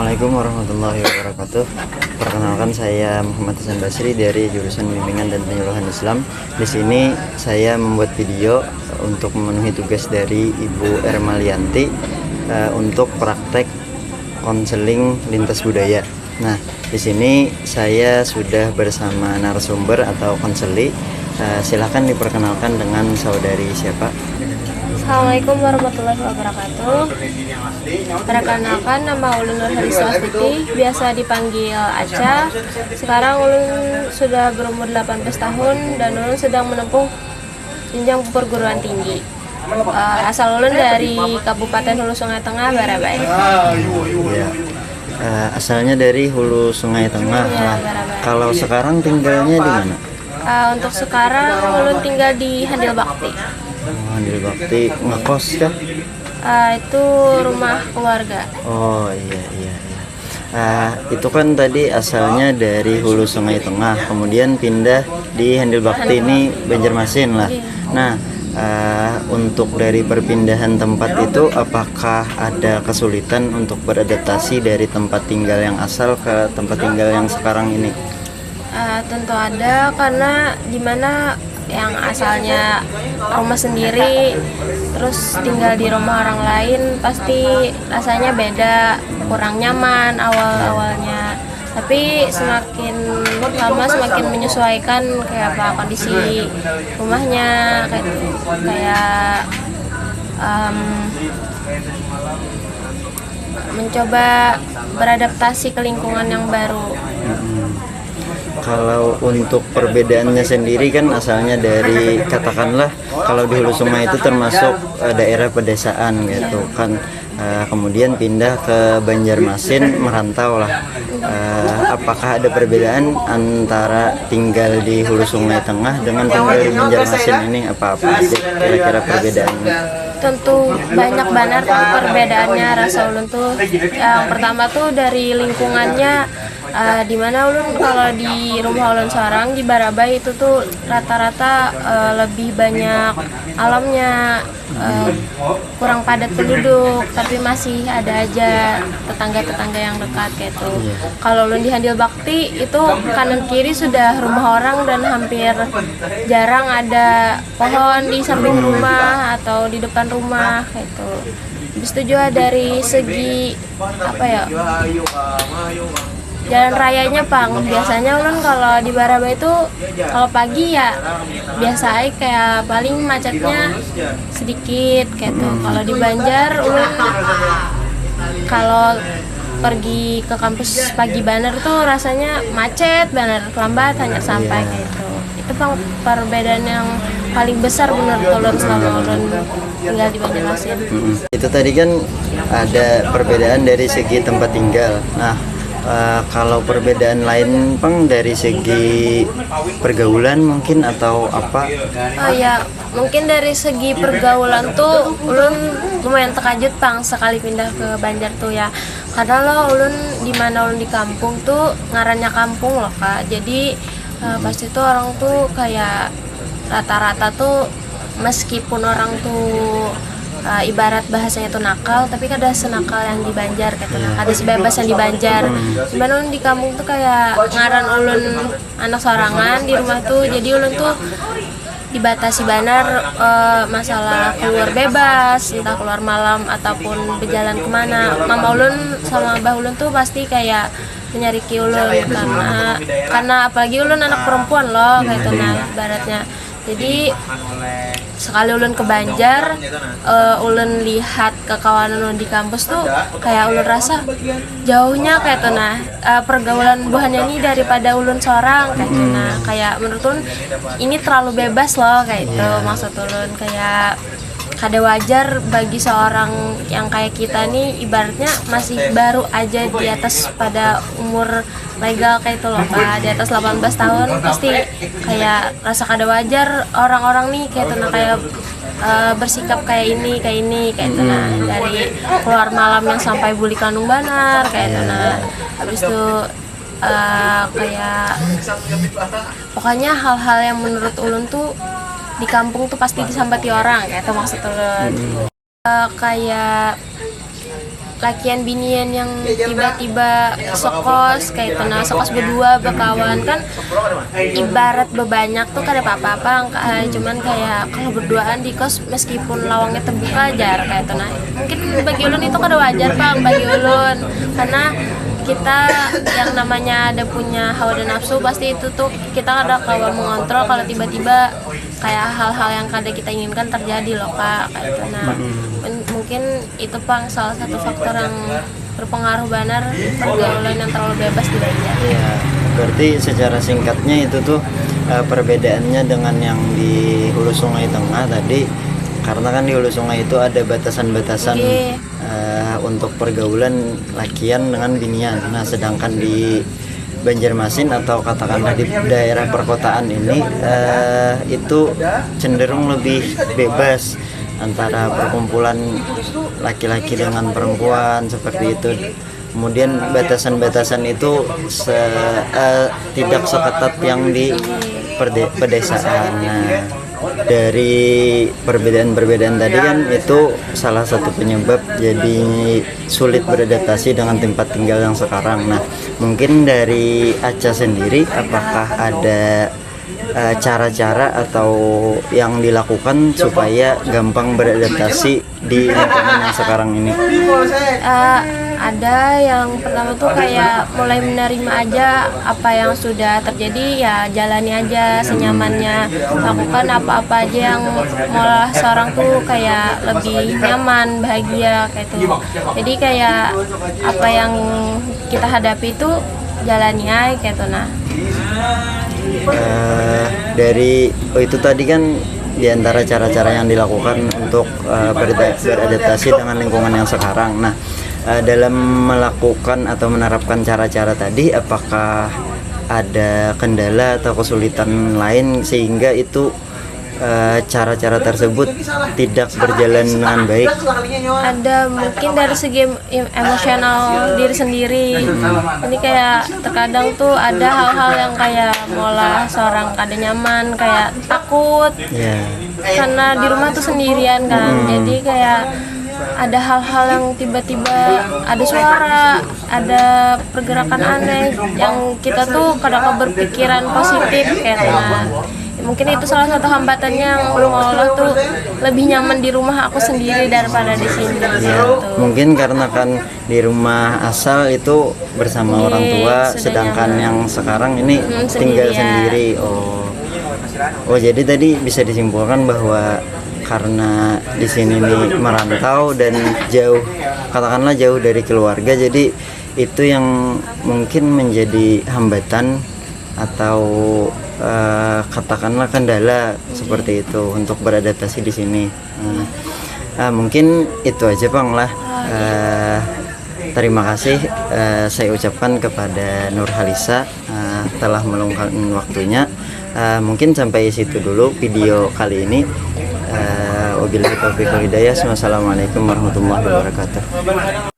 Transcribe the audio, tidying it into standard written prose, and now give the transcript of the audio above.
Assalamualaikum warahmatullahi wabarakatuh. Perkenalkan, saya Muhammad Hasan Basri dari jurusan Bimbingan dan Penyuluhan Islam. Di sini saya membuat video untuk memenuhi tugas dari Ibu Ermalianti untuk praktek konseling lintas budaya. Nah, di sini saya sudah bersama narasumber atau konseli. Silahkan diperkenalkan dengan saudari siapa? Assalamualaikum warahmatullahi wabarakatuh. Perkenalkan, nama Ulun Nurhaliswastiti, biasa dipanggil Aca. Sekarang Ulun sudah berumur 18 tahun dan Ulun sedang menempuh jenjang perguruan tinggi. Asal Ulun dari Kabupaten Hulu Sungai Tengah, Barabai. Ya. Asalnya dari Hulu Sungai Tengah. Ya, kalau sekarang tinggalnya di mana? Untuk sekarang Ulun tinggal di Handil Bakti. Handil Bakti, ngekos kah? Itu rumah keluarga. Oh iya. Itu kan tadi asalnya dari Hulu Sungai Tengah, kemudian pindah di Handil Bakti ini Banjarmasin lah. Nah, untuk dari perpindahan tempat itu, apakah ada kesulitan untuk beradaptasi dari tempat tinggal yang asal ke tempat tinggal yang sekarang ini? Tentu ada, karena dimana yang asalnya rumah sendiri terus tinggal di rumah orang lain pasti rasanya beda, kurang nyaman awalnya, tapi semakin lama semakin menyesuaikan kayak apa kondisi rumahnya, kayak mencoba beradaptasi ke lingkungan yang baru. Kalau untuk perbedaannya sendiri kan asalnya dari, katakanlah kalau di Hulu Sungai itu termasuk daerah pedesaan gitu kan, kemudian pindah ke Banjarmasin, merantau lah. Apakah ada perbedaan antara tinggal di Hulu Sungai Tengah dengan tinggal di Banjarmasin ini? Apa-apa aja kira-kira perbedaannya? Tentu banyak banget perbedaannya. Rasa Ulun tuh yang pertama tuh dari lingkungannya, dimana Ulun kalau di rumah Ulun seorang di Barabai itu tuh rata-rata lebih banyak alamnya, kurang padat penduduk, tapi masih ada aja tetangga-tetangga yang dekat kayak itu. Kalau Ulun di Handil Bakti itu kanan kiri sudah rumah orang dan hampir jarang ada pohon di samping rumah atau di depan rumah kayak itu. Habis itu juga dari segi jalan rayanya, Pang. Biasanya Ulun kalau di Barabai itu kalau pagi ya biasa aja, kayak paling macetnya sedikit kayak tuh. Kalau di Banjar Ulun kalau pergi ke kampus pagi baner tuh rasanya macet baner, lambat hanya sampai kayak itu. Itu Pang perbedaan yang paling besar menurut Ulun selama Ulun tinggal di Banjarmasin. Itu tadi kan ada perbedaan dari segi tempat tinggal. Nah, kalau perbedaan lain Pang dari segi pergaulan mungkin atau apa? Oh ya, mungkin dari segi pergaulan tuh Ulun lumayan terkejut Pang sekali pindah ke Banjar tuh ya. Karena lo Ulun di mana Ulun di kampung tuh ngarannya kampung loh Kak. Jadi pasti tuh orang tuh kayak rata-rata tuh meskipun orang tuh ibarat bahasanya tuh nakal, tapi kan ada senakal yang di Banjar gitu, ada sebebas yang di Banjar. Dimana Ulun di kampung tuh kayak ngaran Ulun anak sorangan di rumah tuh, jadi Ulun tuh dibatasi banar masalah keluar bebas, entah keluar malam ataupun berjalan kemana. Mama Ulun sama Abah Ulun tuh pasti kayak menyariki Ulun karena apalagi Ulun anak perempuan loh gitu, nah ibaratnya. Jadi sekali Ulun ke Banjar, Ulun lihat kekawanan Ulun di kampus tuh kayak Ulun rasa jauhnya kayak tuh, nah pergaulan buahnya ini daripada Ulun seorang kayak tuh, nah kayak menurut Ulun ini terlalu bebas loh kayak itu. Maksud Ulun kayak kada wajar bagi seorang yang kayak kita nih, ibaratnya masih baru aja di atas pada umur legal kayak itu loh Kak, di atas 18 tahun pasti kayak rasa kada wajar orang-orang nih kayak itu, nah kayak bersikap kayak ini kayak itu, nah dari keluar malam yang sampai buli kandung banar kayak itu, nah habis itu kayak pokoknya hal-hal yang menurut Ulun tuh di kampung tuh pasti disambati orang kayak itu maksud Ulun. Kayak lakian binian yang tiba-tiba sokos kayak tenang sokos berdua berkawan kan ibarat bebanyak tuh kada apa-apa cuman kayak kalau berduaan di kos meskipun lawangnya terbuka jar kayak tenang mungkin bagi ulun itu kada wajar bang bagi ulun karena kita yang namanya ada punya hawa dan nafsu pasti itu tuh kita ada kawan mengontrol kalau tiba-tiba kayak hal-hal yang kada kita inginkan terjadi loh kak kayak itu nah mungkin itu pang salah satu faktor yang berpengaruh benar pergaulan yang terlalu bebas di Banjar. Ya, berarti secara singkatnya itu tuh perbedaannya dengan yang di Hulu Sungai Tengah tadi karena kan di Hulu Sungai itu ada batasan-batasan untuk pergaulan lakian dengan binian. Nah, sedangkan di Banjarmasin atau katakanlah di daerah perkotaan ini itu cenderung lebih bebas antara perkumpulan laki-laki dengan perempuan seperti itu. Kemudian batasan-batasan itu tidak seketat yang di pedesaan. Nah, dari perbedaan-perbedaan tadi kan itu salah satu penyebab jadi sulit beradaptasi dengan tempat tinggal yang sekarang. Nah, mungkin dari Aca sendiri apakah ada cara-cara atau yang dilakukan supaya gampang beradaptasi di lingkungan yang sekarang ini? Ada yang pertama tuh kayak mulai menerima aja apa yang sudah terjadi ya jalani aja senyamannya lakukan apa-apa aja yang malah seorang tuh kayak lebih nyaman bahagia kayak itu jadi kayak apa yang kita hadapi itu jalani aja kayak itu nah dari itu tadi kan di antara cara-cara yang dilakukan untuk beradaptasi dengan lingkungan yang sekarang. Nah, dalam melakukan atau menerapkan cara-cara tadi, apakah ada kendala atau kesulitan lain sehingga itu cara-cara tersebut tidak berjalan dengan baik? Ada mungkin dari segi emosional diri sendiri. Ini kayak terkadang tuh ada hal-hal yang kayak malah seorang kada nyaman, kayak takut. Karena di rumah tuh sendirian kan. Jadi kayak ada hal-hal yang tiba-tiba ada suara, ada pergerakan aneh yang kita tuh kadang berpikiran positif kayak mungkin itu salah satu hambatannya yang mengolah tuh lebih nyaman di rumah aku sendiri daripada di sini gitu. Mungkin karena kan di rumah asal itu bersama orang tua, sedangkan yang sekarang ini tinggal sendiri. Oh jadi tadi bisa disimpulkan bahwa karena di sini nih merantau dan jauh, katakanlah jauh dari keluarga, jadi itu yang mungkin menjadi hambatan atau katakanlah kendala seperti itu untuk beradaptasi di sini. Mungkin itu aja Bang lah. Terima kasih saya ucapkan kepada Nur Halisa telah meluangkan waktunya. Mungkin sampai situ dulu video kali ini. Wabillahi taufiq wal hidayah. Wassalamualaikum warahmatullahi wabarakatuh.